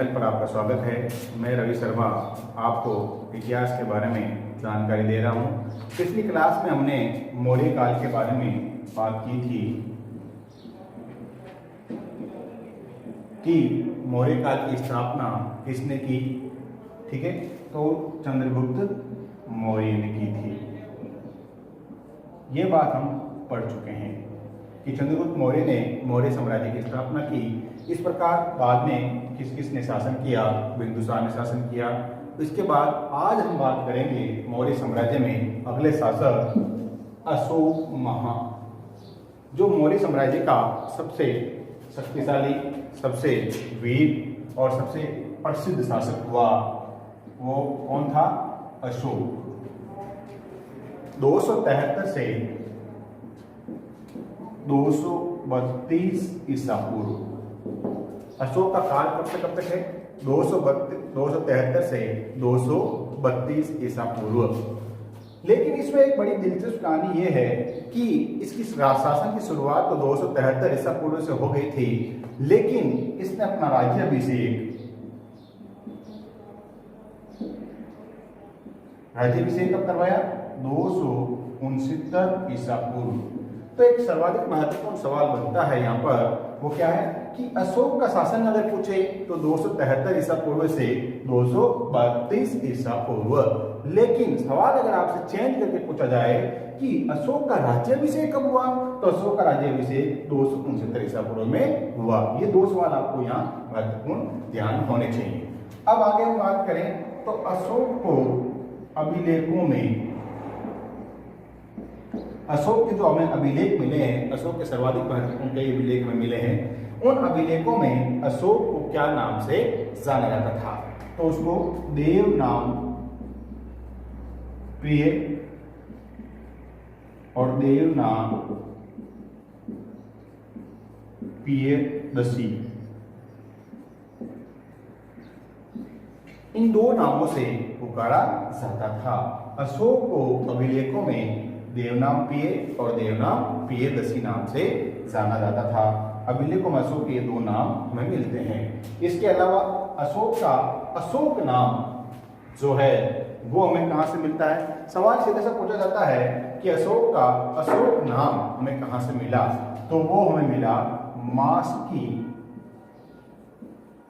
Channel पर आपका स्वागत है। मैं रवि शर्मा आपको इतिहास के बारे में जानकारी दे रहा हूँ। पिछली क्लास में हमने मौर्य काल के बारे में बात की थी कि मौर्य काल की स्थापना किसने की। ठीक है, तो चंद्रगुप्त मौर्य ने की थी। ये बात हम पढ़ चुके हैं कि चंद्रगुप्त मौर्य ने मौर्य साम्राज्य की स्थापना की। इस प्रकार बाद में किस किस ने शासन किया? बिंदुसार ने शासन किया। इसके बाद आज हम बात करेंगे मौर्य साम्राज्य में अगले शासक अशोक महा, जो मौर्य साम्राज्य का सबसे शक्तिशाली, सबसे वीर और सबसे प्रसिद्ध शासक हुआ। वो कौन था? अशोक। 273 से 232 ईसा पूर्व। अशोक का काल कब से कब तक है? 273 से 232 ईसा पूर्व। लेकिन इसमें एक बड़ी दिलचस्प कहानी यह है कि इसकी शासन की शुरुआत तो 273 ईसा पूर्व से हो गई थी, लेकिन इसने अपना राज्याभिषेक कब करवाया? 269 ईसा पूर्व। तो एक सर्वाधिक महत्वपूर्ण सवाल बनता है यहाँ पर, वो क्या है कि अशोक का शासन अगर पूछे तो 273 ईसा पूर्व से 232 ईसा पूर्व। लेकिन सवाल अगर आपसे चेंज करके पूछा जाए कि अशोक का राज्याभिषेक कब हुआ, तो अशोक का राज्याभिषेक 269 ईसा पूर्व में हुआ। ये दो सवाल आपको यहाँ महत्वपूर्ण ध्यान होने चाहिए। अब आगे हम बात करें तो अशोक को अभिलेखों में, अशोक के जो हमें अभिलेख मिले हैं, अशोक के सर्वाधिक महत्वपूर्ण कई अभिलेख में मिले हैं, उन अभिलेखों में अशोक को क्या नाम से जाना जाता था? तो उसको देव नाम प्रिय और देव नाम प्रियदर्शी, इन दो नामों से पुकारा जाता था। अशोक को अभिलेखों में देवनाम प्रिय और देवनाम प्रियदर्शी नाम से जाना जाता था। अभिलेखों में अशोक के दो नाम हमें मिलते हैं। इसके अलावा अशोक का अशोक नाम जो है वो हमें कहां से मिलता है? सवाल सीधे से पूछा जाता है कि अशोक का अशोक नाम हमें कहां से मिला, तो वो हमें मिला मास्की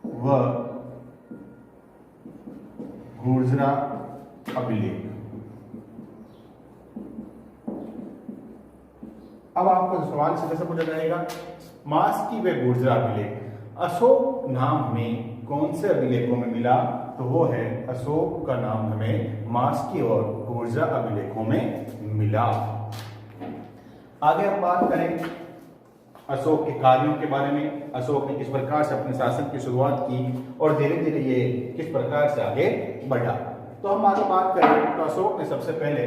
व गुर्जरा अभिलेख। अब आपको सवाल सीधे से पूछा जाएगा, मास्की व गुर्जरा अभिलेख अशोक नाम हमें कौन से अभिलेखों में मिला? तो वो है अशोक का नाम हमें मास्की और गुर्जरा अभिलेखों में मिला। आगे हम बात करें अशोक के कार्यों के बारे में। अशोक ने किस प्रकार से अपने शासन की शुरुआत की और धीरे धीरे ये किस प्रकार से आगे बढ़ा। तो हम आगे बात करें तो अशोक ने सबसे पहले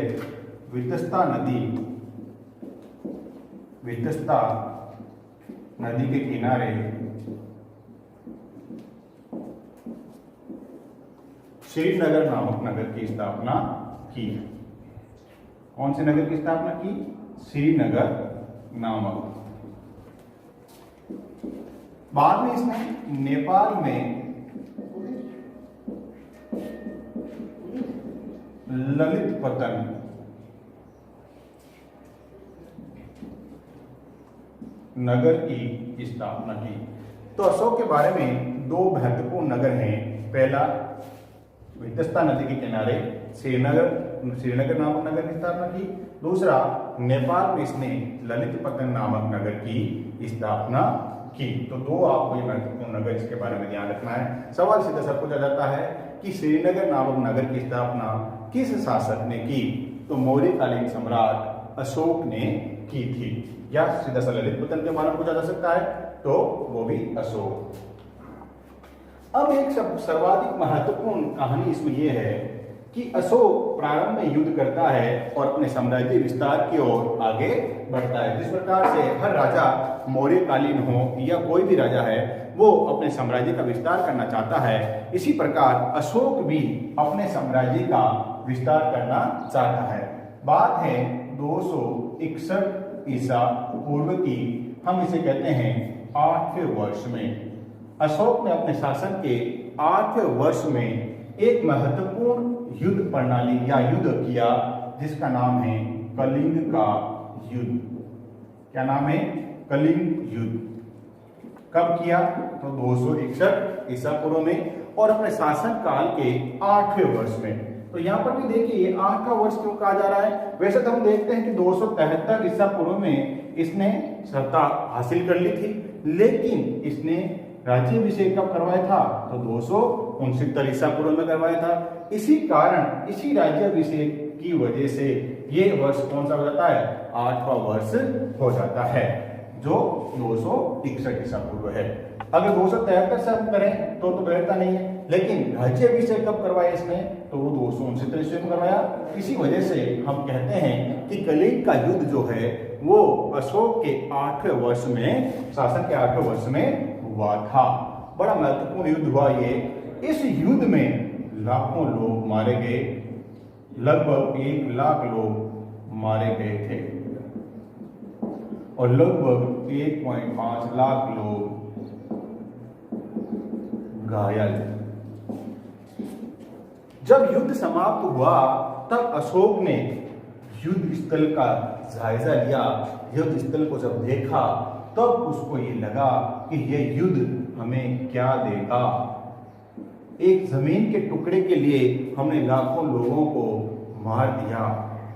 वितस्ता नदी के किनारे श्रीनगर नामक नगर की स्थापना की। कौन से नगर की स्थापना की? श्रीनगर नामक। बाद में इसने नेपाल में ललितपतन नगर की स्थापना की। तो अशोक के बारे में दो महत्वपूर्ण नगर हैं। पहला वितस्ता नदी के किनारे श्रीनगर नामक नगर की स्थापना की। दूसरा नेपाल में इसने ललितपतन नामक नगर की स्थापना की। तो दो आपको ये महत्वपूर्ण नगर, इसके बारे में ध्यान रखना है। सवाल सीधा सा पूछा जाता है कि श्रीनगर नामक नगर की स्थापना किस शासक ने की? तो मौर्यकालीन सम्राट अशोक ने की थी। या सीधा सा ललितपतन के बारे में पूछा जा सकता है, तो वो भी अशोक। अब एक सर्वाधिक महत्वपूर्ण कहानी इसमें यह है कि अशोक प्रारंभ में युद्ध करता है और अपने साम्राज्य विस्तार की ओर आगे बढ़ता है। जिस प्रकार से हर राजा मौर्यकालीन हो या कोई भी राजा है वो अपने साम्राज्य का विस्तार करना चाहता है, इसी प्रकार अशोक भी अपने साम्राज्य का विस्तार करना चाहता है। बात है 261 ईसा पूर्व की। हम इसे कहते हैं 8वें वर्ष में। अशोक ने अपने शासन के 8वें वर्ष में एक महत्वपूर्ण युद्ध प्रणाली या युद्ध किया जिसका नाम है कलिंग का युद्ध। क्या नाम है? कलिंग युद्ध। कब किया? तो 261 ईसा पूर्व में और अपने शासन काल के 8वें वर्ष में। तो यहाँ पर भी देखिए 8वां वर्ष क्यों कहा जा रहा है? वैसे तो हम देखते हैं कि 273 ईसा पूर्व में इसने सत्ता हासिल कर ली थी, लेकिन इसने राज्याभिषेक कब करवाया था? तो 269 ईसा पूर्व में करवाया था। इसी कारण इसी राज्याभिषेक की वजह से ये वर्ष कौन सा हो जाता है? 8वां वर्ष हो जाता है, जो 261 ईसा पूर्व है। अगर 273 से हम करें तो बैठता नहीं है, लेकिन राज्याभिषेक कब करवाया इसने? तो वो 269 ईस्वी में करवाया। इसी वजह से हम कहते हैं कि कलिंग का युद्ध जो है वो अशोक के 8वें वर्ष में, शासन के 8वें वर्ष में हुआ था। बड़ा महत्वपूर्ण युद्ध हुआ ये। इस युद्ध में लाखों लोग मारे गए, लगभग 1 लाख लोग मारे गए थे और लगभग 1.5 लाख लोग घायल। जब युद्ध समाप्त हुआ तब अशोक ने युद्ध स्थल का जायजा लिया। युद्ध स्थल को जब देखा तब उसको ये लगा कि यह युद्ध हमें क्या देगा। एक जमीन के टुकड़े के लिए हमने लाखों लोगों को मार दिया।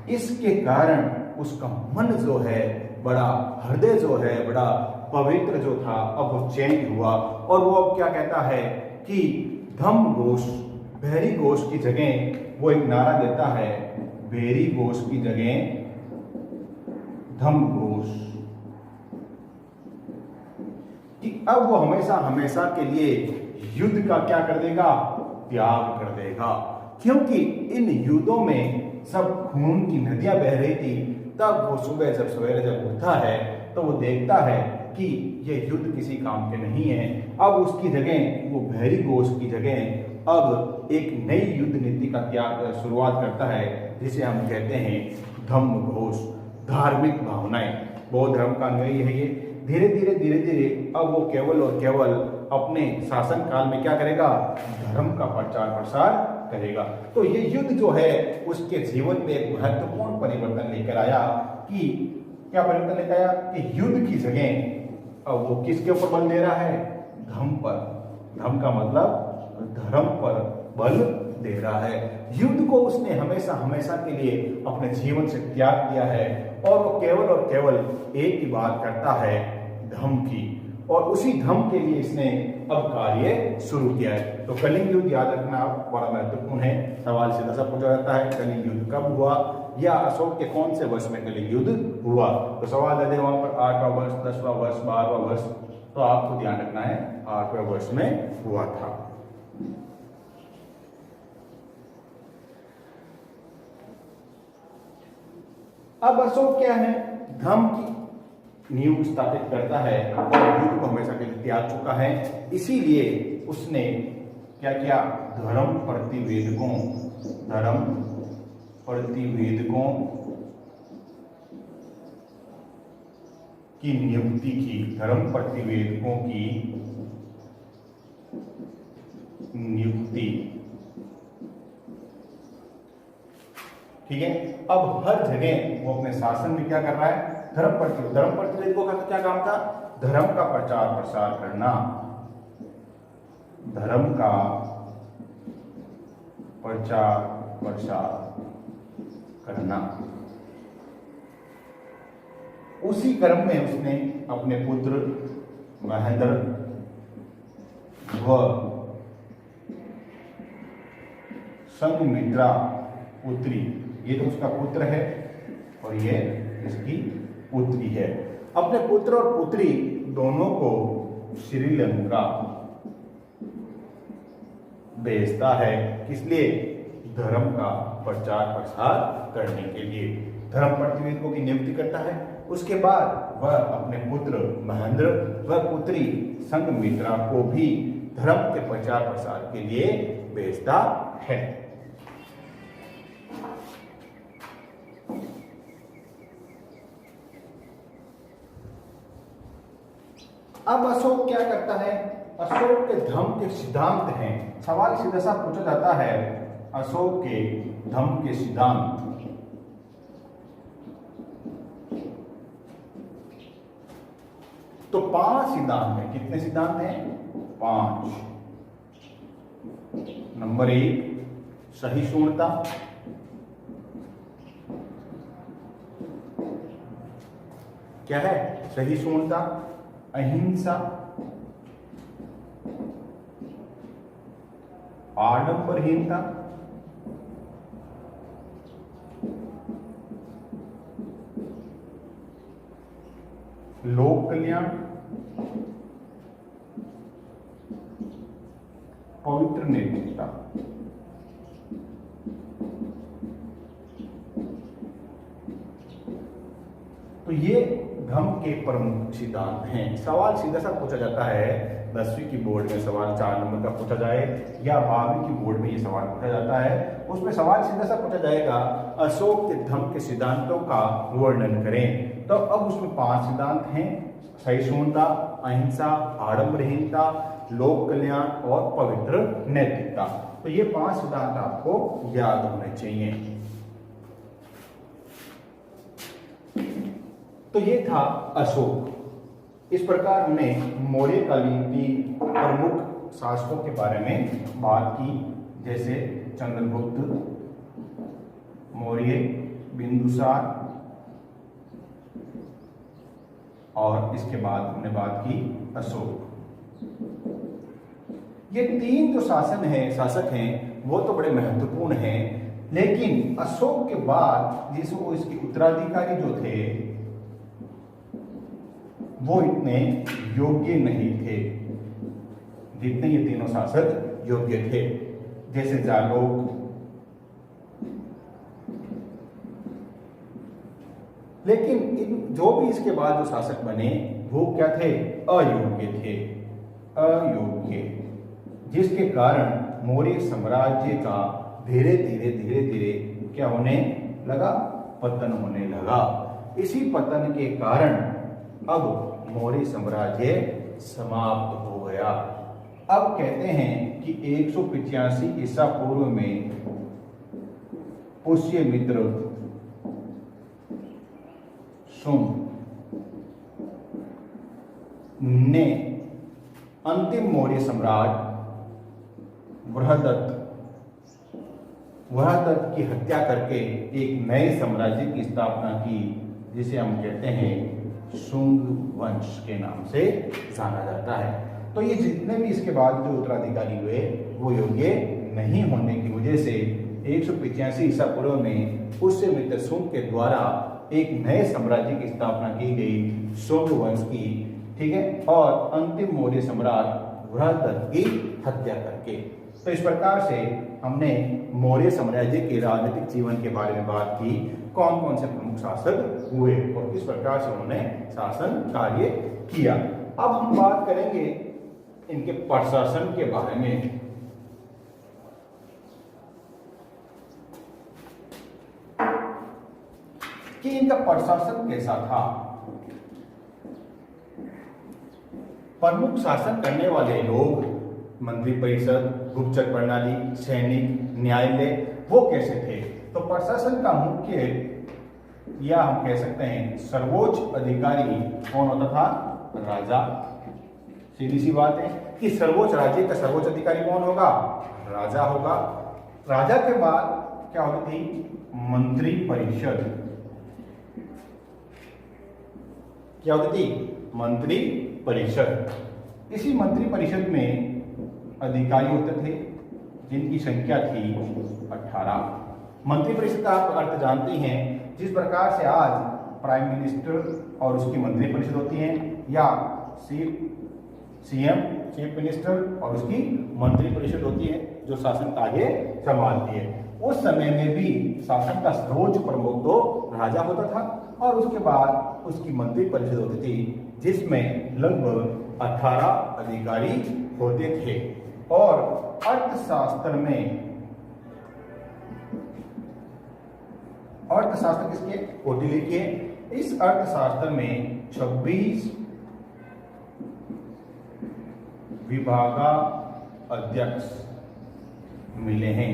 इसके कारण उसका मन जो है बड़ा, हृदय जो है बड़ा पवित्र जो था, अब वो चेंज हुआ और वो अब क्या कहता है कि धम्म घोष, बहरी घोष की जगह वो एक नारा देता है, बहरी घोष की जगह धम्म घोष, कि अब वो हमेशा हमेशा के लिए युद्ध का क्या कर देगा? त्याग कर देगा। क्योंकि इन युद्धों में सब खून की नदियां बह रही थी। तब वो सुबह जब सवेरे जब उठता है तो वो देखता है कि ये युद्ध किसी काम के नहीं है। अब उसकी जगह वो बहरी घोष की जगह अब एक नई युद्ध नीति का त्याग शुरुआत करता है, जिसे हम कहते हैं धम्म घोष, धार्मिक भावनाएं। बौद्ध धर्म का अनुयायी है ये। धीरे धीरे अब वो केवल और केवल अपने शासन काल में क्या करेगा? धर्म का प्रचार प्रसार करेगा। तो ये युद्ध जो है उसके जीवन में एक महत्वपूर्ण परिवर्तन लेकर आया। कि क्या परिवर्तन लेकर आया? कि युद्ध की जगह अब वो किसके ऊपर बल दे रहा है? धर्म पर। धर्म का मतलब धर्म पर बल दे रहा है। युद्ध को उसने हमेशा हमेशा के लिए अपने जीवन से त्याग दिया है और वो केवल और केवल एक ही बात करता है, धर्म की, और उसी धर्म के लिए इसने अब कार्य शुरू किया है। तो कलिंग युद्ध याद रखना बड़ा महत्वपूर्ण है। सवाल सीधा सा पूछा जाता है, कलिंग युद्ध कब हुआ या अशोक के कौन से वर्ष में कलिंग युद्ध हुआ? तो सवाल दे वहां पर 8वां वर्ष, 10वां वर्ष, 12वां वर्ष, तो आपको ध्यान रखना है 8वें वर्ष में हुआ था। अब अशोक क्या है? धर्म की नींव स्थापित करता है और युद्ध को हमेशा के लिए त्याग चुका है। इसीलिए उसने क्या किया? धर्म प्रतिवेदकों की नियुक्ति की। धर्म प्रतिवेदकों की नियुक्ति, ठीक है। अब हर जगह वो अपने शासन में क्या कर रहा है? धर्म प्रतिवेदकों का क्या काम था? धर्म का प्रचार प्रसार करना, धर्म का प्रचार प्रसार करना। उसी क्रम में उसने अपने पुत्र महेंद्र व संघमित्रा पुत्री, ये तो उसका पुत्र है और ये इसकी पुत्री है, अपने पुत्र और पुत्री दोनों को श्रीलंका भेजता है। किस लिए? धर्म का प्रचार प्रसार करने के लिए। धर्म प्रतिवेदकों की नियुक्ति करता है। उसके बाद वह अपने पुत्र महेंद्र व पुत्री संघमित्रा को भी धर्म के प्रचार प्रसार के लिए भेजता है। अब अशोक क्या करता है? अशोक के धम्म के सिद्धांत हैं। सवाल सीधा सा पूछा जाता है अशोक के धम्म के सिद्धांत। तो 5 सिद्धांत हैं। कितने सिद्धांत हैं? 5। नंबर 1 सहिष्णुता, क्या है? सहिष्णुता, अहिंसा, आडंबरहीनता, लोक कल्याण, पवित्र नैतिकता। तो ये धम्म के प्रमुख सिद्धांत हैं। सवाल सीधा सा पूछा जाता है 10वीं की बोर्ड में, सवाल 4 नंबर का पूछा जाए या 12वीं की बोर्ड में ये सवाल पूछा जाता है, उसमें सवाल सीधा सा पूछा जाएगा अशोक के धम्म के सिद्धांतों का वर्णन करें। तो अब उसमें 5 सिद्धांत हैं, सहिष्णुता, अहिंसा, आडंबरहीनता, लोक कल्याण और पवित्र नैतिकता। तो ये 5 सिद्धांत आपको याद होने चाहिए। तो ये था अशोक। इस प्रकार हमने मौर्य कालीन की प्रमुख शासकों के बारे में बात की, जैसे चंद्रगुप्त मौर्य, बिंदुसार, और इसके बाद हमने बात की अशोक। ये 3 जो शासक हैं वो तो बड़े महत्वपूर्ण हैं, लेकिन अशोक के बाद जिसको इसके उत्तराधिकारी जो थे वो इतने योग्य नहीं थे जितने ये तीनों शासक योग्य थे। जैसे जालोक, लेकिन जो भी इसके बाद जो शासक बने वो क्या थे? अयोग्य थे, अयोग्य, जिसके कारण मौर्य साम्राज्य का धीरे धीरे क्या होने लगा? पतन होने लगा। इसी पतन के कारण अब मौर्य साम्राज्य समाप्त हो गया। अब कहते हैं कि 185 ईसा पूर्व में पुष्यमित्र शुंग ने अंतिम मौर्य सम्राट वृहदत्त की हत्या करके एक नए साम्राज्य की स्थापना की, जिसे हम कहते हैं शुंग वंश के नाम से जाना जाता है। तो ये जितने भी इसके बाद जो उत्तराधिकारी हुए वो योग्य नहीं होने की वजह से 185 ईसा पूर्व में पुष्यमित्र शुंग के द्वारा एक नए साम्राज्य की स्थापना की गई, शुंग वंश की, ठीक है, और अंतिम मौर्य सम्राट वृहदत्त की हत्या करके। तो इस प्रकार से हमने मौर्य साम्राज्य के राजनीतिक जीवन के बारे में बात की, कौन कौन से प्रमुख शासक हुए और किस प्रकार से उन्होंने शासन कार्य किया। अब हम बात करेंगे इनके प्रशासन के बारे में। कि इनका प्रशासन कैसा था। प्रमुख शासन करने वाले लोग, मंत्रिपरिषद, गुप्तचर प्रणाली, सैनिक, न्यायालय, वो कैसे थे? तो प्रशासन का मुख्य या हम कह सकते हैं सर्वोच्च अधिकारी कौन होता था? राजा। सीधी सी बात है कि सर्वोच्च राज्य का सर्वोच्च अधिकारी कौन होगा? राजा होगा। राजा के बाद क्या होती थी? मंत्रिपरिषद। क्या होती थी? मंत्रिपरिषद। इसी मंत्रिपरिषद में अधिकारी होते थे जिनकी संख्या थी 18। मंत्रिपरिषद का आप अर्थ जानते हैं, जिस प्रकार से आज प्राइम मिनिस्टर और उसकी मंत्रिपरिषद होती है, या सीएम चीफ मिनिस्टर और उसकी मंत्रिपरिषद होती है जो शासन कार्य संभालती है। उस समय में भी शासन का सर्वोच्च प्रमुख तो राजा होता था और उसके बाद उसकी मंत्रिपरिषद होती थी जिसमें लगभग 18 अधिकारी होते थे। और अर्थशास्त्र किसके? कौटिल्य के। इस अर्थशास्त्र में 26 विभागाध्यक्ष मिले हैं।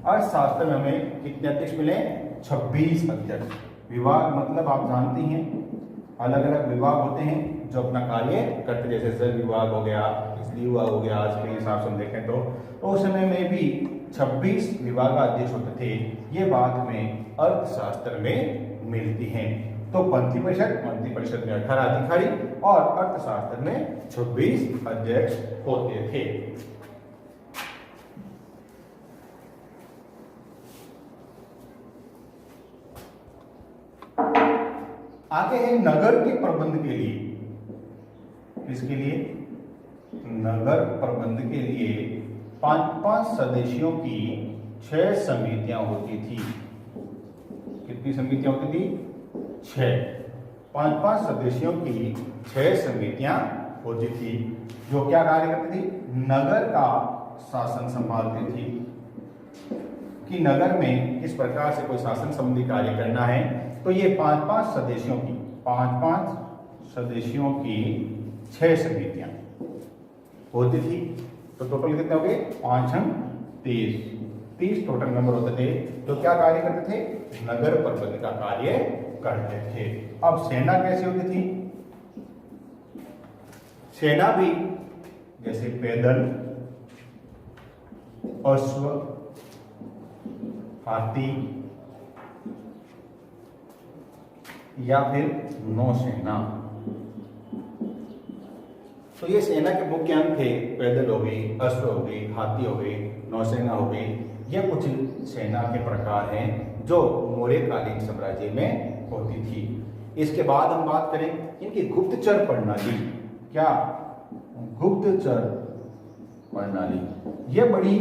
अर्थशास्त्र में हमें कितने अध्यक्ष मिले? 26 अध्यक्ष। विभाग मतलब आप जानती हैं अलग अलग विभाग होते हैं जो अपना कार्य करते, जैसे जल विभाग हो गया, बिजली विभाग हो गया। आज के हिसाब से हम देखें तो उस समय में भी 26 विभागाध्यक्ष होते थे। ये बात में अर्थशास्त्र में मिलती हैं। तो मंत्री परिषद में 18 अधिकारी और अर्थशास्त्र में 26 अध्यक्ष होते थे। आगे है नगर के प्रबंध के लिए। किसके लिए? नगर प्रबंध के लिए 5-5 सदस्यों की 6 समितियां होती थी। कितनी समितियां होती थी? 6। 5-5 सदस्यों की 6 समितियां होती थी जो क्या कार्य करती थी? नगर का शासन संभालती थी कि नगर में किस प्रकार से कोई शासन संबंधी कार्य करना है। तो ये 5-5 सदस्यों की 6 समितियां होती थी। तो टोटल कितने हो गए? 5 अंक 30 टोटल नंबर होते थे। तो क्या कार्य करते थे? नगर प्रबंध का कार्य करते थे। अब सेना कैसी होती थी? सेना भी जैसे पैदल, अश्व, हाथी या फिर नौसेना। तो ये सेना के मुख्य अंग थे। पैदल हो गई, अश्व हो गई, हाथी हो गई, नौसेना हो गई। ये कुछ सेना के प्रकार हैं जो मौर्यकालीन साम्राज्य में होती थी। इसके बाद हम बात करें इनकी गुप्तचर प्रणाली। क्या? गुप्तचर प्रणाली ये बड़ी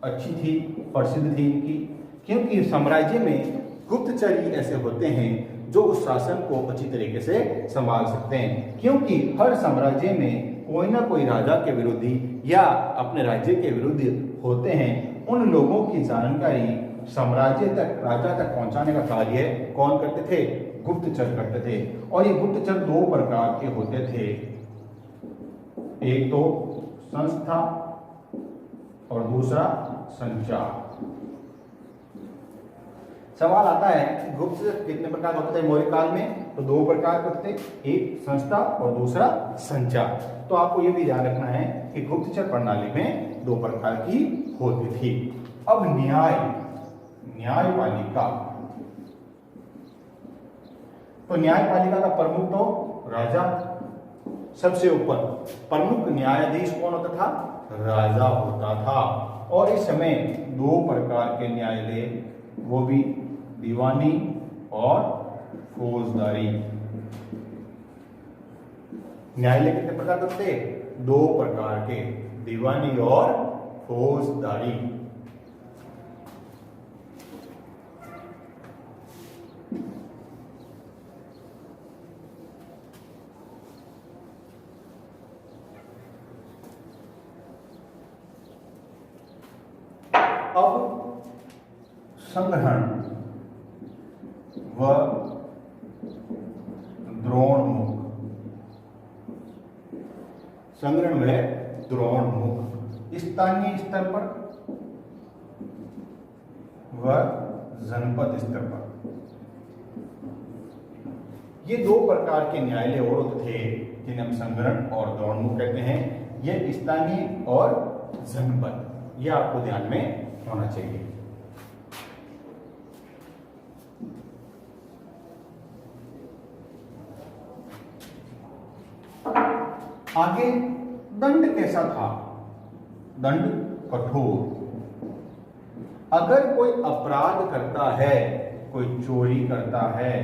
अच्छी थी, प्रसिद्ध थी इनकी, क्योंकि साम्राज्य में गुप्तचर ही ऐसे होते हैं जो उस शासन को अच्छी तरीके से संभाल सकते हैं। क्योंकि हर साम्राज्य में कोई ना कोई राजा के विरोधी या अपने राज्य के विरुद्ध होते हैं। उन लोगों की जानकारी साम्राज्य तक, राजा तक पहुंचाने का कार्य कौन करते थे? गुप्तचर करते थे। और ये गुप्तचर 2 प्रकार के होते थे। एक तो संस्था और दूसरा संचार। सवाल आता है गुप्तचर कितने प्रकार होते थे मौर्य काल में? तो 2 प्रकार होते थे, एक संस्था और दूसरा संचार। तो आपको यह भी ध्यान रखना है कि गुप्तचर प्रणाली में 2 प्रकार की होती थी। अब न्यायपालिका। तो न्यायपालिका का प्रमुख तो राजा, सबसे ऊपर प्रमुख न्यायाधीश कौन होता था? राजा होता था। और इस समय 2 प्रकार के न्यायालय, वो भी दीवानी और फौजदारी। न्यायालय कितने प्रकार के थे? 2 प्रकार के, दीवानी और फौजदारी। अब संग्रहण व द्रोणमुख। संग्रहण व द्रोणमुख स्थानीय स्तर पर व जनपद स्तर पर। ये 2 प्रकार के न्यायालय और होते थे जिन्हें हम संग्रहण और द्रोणमुख कहते हैं। ये स्थानीय और जनपद, ये आपको ध्यान में होना चाहिए। आगे दंड कैसा था? दंड कठोर। अगर कोई अपराध करता है, कोई चोरी करता है,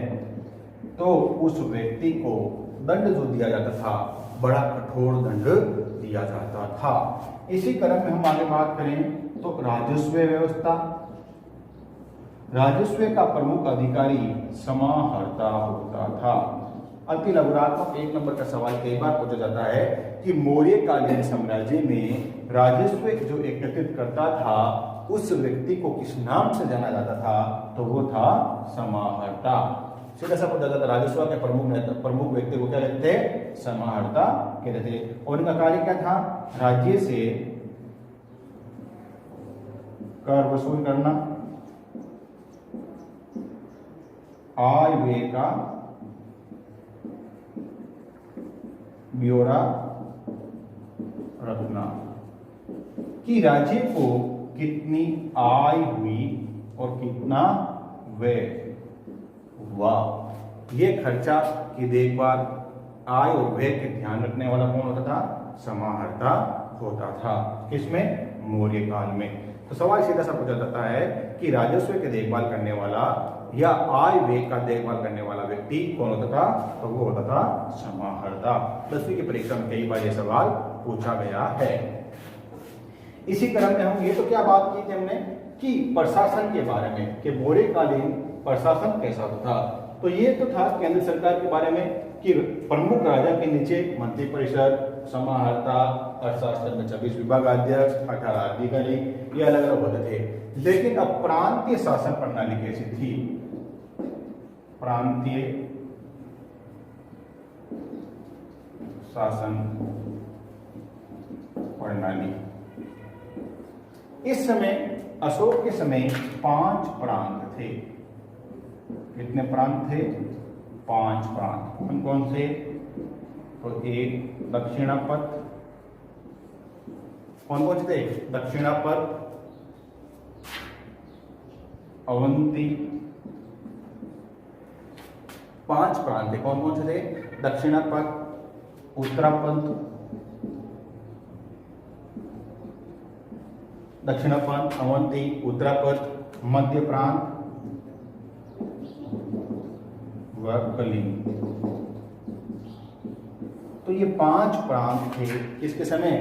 तो उस व्यक्ति को दंड जो दिया जाता था, बड़ा कठोर दंड दिया जाता था। इसी क्रम में हम आगे बात करें तो राजस्व व्यवस्था। राजस्व का प्रमुख अधिकारी समाहर्ता होता था। अति लघुरात्मक 1 नंबर का सवाल कई बार पूछा जाता है कि मौर्यकालीन साम्राज्य में राजस्व जो एकत्रित करता था उस व्यक्ति को किस नाम से जाना जाता था? तो वो था समाहर्ता। सीधा सा पूछा जाता, राजस्व के प्रमुख व्यक्ति को क्या कहते थे? समाहर्ता कहते थे। और इनका कार्य क्या था? राज्य से कर वसूल करना, आय व्यय का ब्यौरा रखना कि राज्य को कितनी आय हुई और कितना व्यय हुआ। ये खर्चा की देखभाल, आय और व्यय के ध्यान रखने वाला कौन होता था? समाहर्ता होता था। किसमें? मौर्य काल में। तो सवाल सीधा सा पूछा जाता है कि राजस्व की देखभाल करने वाला या आय व्यय का देखभाल करने वाला व्यक्ति कौन होता था? तो वो होता था समाहर्ता। 10वीं की परीक्षा में कई बार ये सवाल पूछा गया है। इसी क्रम में हम ये तो क्या बात की थी हमने कि प्रशासन के बारे में, कि मौर्यकालीन प्रशासन कैसा होता था। तो ये तो था केंद्र सरकार के बारे में कि प्रमुख राजा के नीचे मंत्री परिषद, समाहर्ता, अर्थशास्त्र में 26 विभागाध्यक्ष, 18 अधिकारी, ये अलग अलग होते थे। लेकिन अब प्रांतीय शासन प्रणाली कैसी थी? प्रांतीय शासन प्रणाली। इस समय अशोक के समय 5 प्रांत थे। कितने प्रांत थे? 5 प्रांत। कौन कौन से? तो एक दक्षिणापथ। कौन कौन से थे? दक्षिणापथ, अवंती। 5 प्रांत थे। कौन कौन से थे? दक्षिणापथ, उत्तरापथ, दक्षिणापथ, अवंती, उत्तरापथ, मध्य प्रांत व कलिंग। तो ये 5 प्रांत थे किसके समय?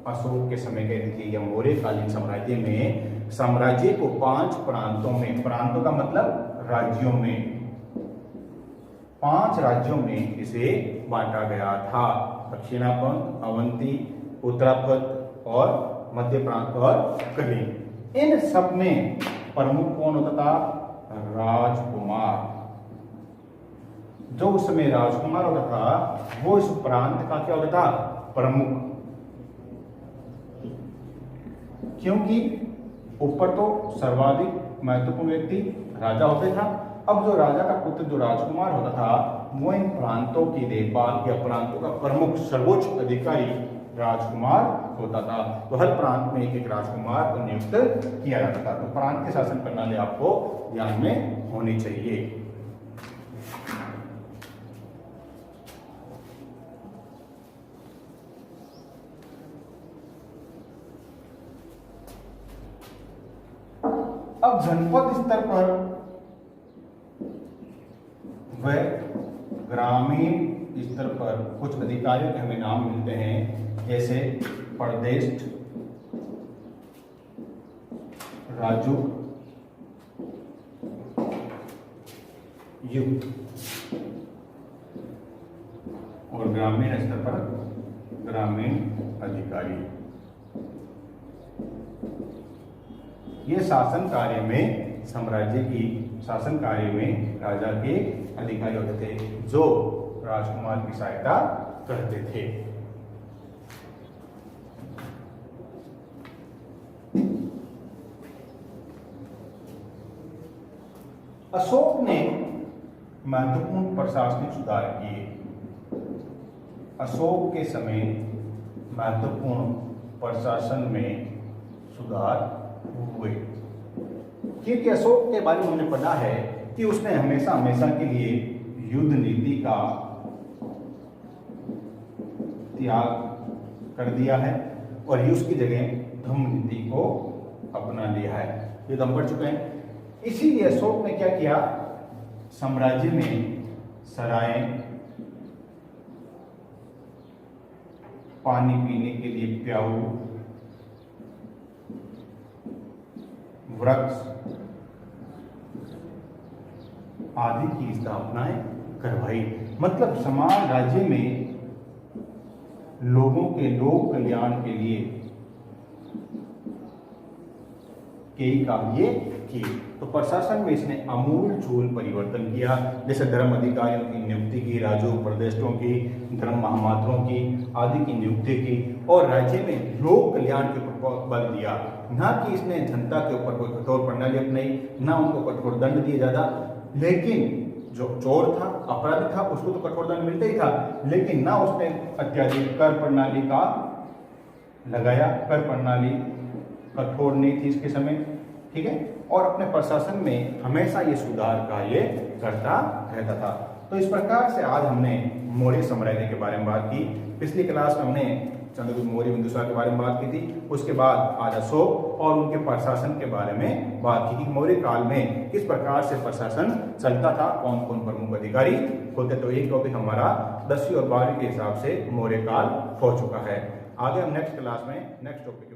अशोक के समय कहते थे। या मौर्यकालीन साम्राज्य में साम्राज्य को 5 प्रांतों में, प्रांतों का मतलब राज्यों में, 5 राज्यों में इसे बांटा गया था। दक्षिणापथ, अवंती, उत्तरापथ और मध्य प्रांत और कलिंग। इन सब में प्रमुख कौन होता था? राजकुमार। जो उस समय राजकुमार होता था वो इस प्रांत का क्या होता था? प्रमुख। क्योंकि ऊपर तो सर्वाधिक महत्वपूर्ण व्यक्ति राजा होते था। अब जो राजा का पुत्र जो राजकुमार होता था वो इन प्रांतों की देखभाल या प्रांतों का प्रमुख सर्वोच्च अधिकारी राजकुमार होता था। तो हर प्रांत में एक एक राजकुमार को नियुक्त किया जाता था। तो प्रांत के शासन प्रणाली आपको ध्यान में होनी चाहिए। अब जनपद स्तर पर व ग्रामीण स्तर पर कुछ अधिकारियों के हमें नाम मिलते हैं, जैसे प्रदेश राजू, युक्त, और ग्रामीण स्तर पर ग्रामीण अधिकारी। ये शासन कार्य में, साम्राज्य की शासन कार्य में राजा के अधिकारी होते थे जो राजकुमार की सहायता करते थे। अशोक ने महत्वपूर्ण प्रशासनिक सुधार किए। अशोक के समय महत्वपूर्ण प्रशासन में सुधार हुए, क्योंकि अशोक के बारे में हमने पढ़ा है कि उसने हमेशा हमेशा के लिए युद्ध नीति का त्याग कर दिया है और युद्ध की जगह धम्म नीति को अपना लिया है। ये तो हम पढ़ चुके हैं। इसीलिए अशोक ने क्या किया? साम्राज्य में सराय, पानी पीने के लिए प्याऊ, वृक्ष आदि की स्थापनाएं करवाई। मतलब समान राज्य में लोगों के लोक कल्याण के लिए कई कार्य किए। तो प्रशासन में इसने आमूल-चूल परिवर्तन किया, जैसे धर्म अधिकारियों की नियुक्ति की, राजू प्रदेशों की, धर्म महामात्रों की आदि की नियुक्ति की, और राज्य में लोक कल्याण के ऊपर बल दिया। ना कि इसने जनता के ऊपर कोई कठोर प्रणाली अपनाई, ना उनको कठोर दंड दिए ज्यादा, लेकिन जो चोर था, अपराधी था, उसको तो कठोर दंड मिलता ही था, लेकिन ना उसने अत्याधिक कर प्रणाली का लगाया, कर प्रणाली कठोर नहीं थी इसके समय, ठीक है, और अपने प्रशासन में हमेशा ये सुधार कार्य करता रहता था। तो इस प्रकार से आज हमने मौर्य साम्राज्य के बारे में बात की। पिछली क्लास में हमने चंद्रगुप्त मौर्य बिंदुसार के बारे में बात की थी, उसके बाद आज अशोक और उनके प्रशासन के बारे में बात की कि मौर्य काल में किस प्रकार से प्रशासन चलता था, कौन कौन प्रमुख अधिकारी होते। तो एक टॉपिक हमारा 10वीं और 12वीं के हिसाब से मौर्य काल हो चुका है। आगे हम नेक्स्ट क्लास में नेक्स्ट टॉपिक